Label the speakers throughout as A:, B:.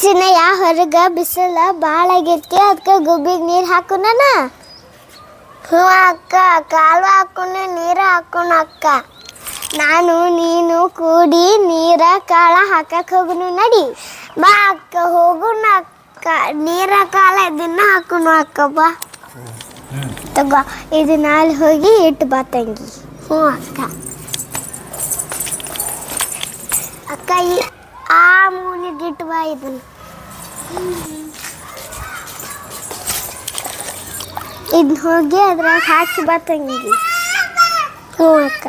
A: ಸಿನಯ್ಯ ಹೊರಗ ಬಿಸಿಲ ಭಾಳ ಆಗೈತಿ ಅದಕ್ಕೆ ಗುಬ್ಬಿಗೆ ನೀರು ಹಾಕೋಣ. ಹ್ಞೂ ಅಕ್ಕ, ಕಾಲು ಹಾಕೋಣ, ನೀರು ಹಾಕೋಣ ಅಕ್ಕ. ನಾನು ನೀನು ಕೂಡಿ ನೀರ ಕಾಳ ಹಾಕಕ್ಕೆ ಹೋಗುನು ನಡಿ. ಬಾ ಅಕ್ಕ ಹೋಗುಣ ಅಕ್ಕ, ನೀರ ಕಾಳ ಇದನ್ನ ಹಾಕೋಣ ಅಕ್ಕ. ಬಾ ತಗೋ ಇದನ್ನ ಅಲ್ಲಿ ಹೋಗಿ ಇಟ್ಟು ಬಾ ತಂಗಿ. ಹ್ಞೂ ಅಕ್ಕ. ಅಕ್ಕ ಆ ಮೂಲಿಗೆ ಇಟ್ಟು ಬಾ ಇದನ್ನ. ಇದನ್ನ ಹೋಗಿ ಅದ್ರಾಗ ಹಾಕಿ ಬಾ ತಂಗಿ. ಹ್ಞೂ ಅಕ್ಕ.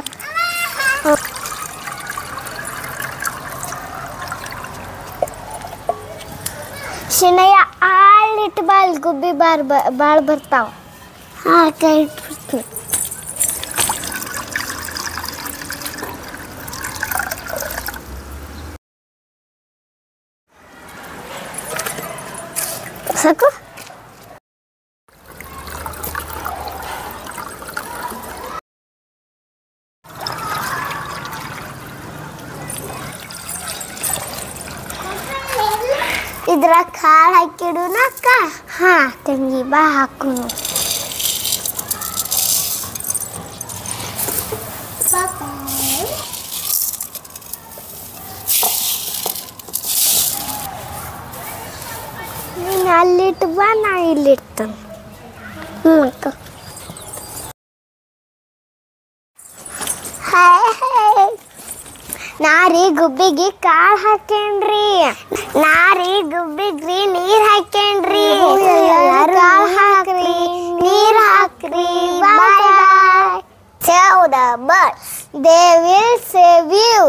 A: ಶಿನಯ್ಯ ಆಳಿಟ್ಟು ಬಾ, ಅಲ್ಲಿ ಗುಬ್ಬಿ ಭಾಳ ಬರ್ತಾವ. ಹಾಂ ಅಕ್ಕ, ಇಟ್ಬಿಡ್ತೀನಿ. ಸಾಕು. ಇದ್ರ ಕಾಳು ಹಾಕಿಡೋಣ ಅಕ್ಕ. ಹಾಂ ತಂಗಿ, ಬಾ ಹಾಕೋಣ. ನೀನು ಅಲ್ಲಿಟ್ಟು ಬಾ, ನಾ ಇಲ್ಲಿಡ್ತೇನೆ. ಹ್ಞೂ ಅಕ್ಕ. ನಾರಿ ಗುಬ್ಬಿಗೆ ಕಾಳು ಹಾಕೇನ್ರಿ. ನಾರಿ ಗುಬ್ಬಿಗ್ರಿ ನೀರು ಹಾಕೇನ್ರಿ. ಕಾಳು ಹಾಕ್ರಿ, ನೀರು ಹಾಕ್ರಿ. ಬಾಯ್ ಬಾಯ್. Tell the birds they will save you.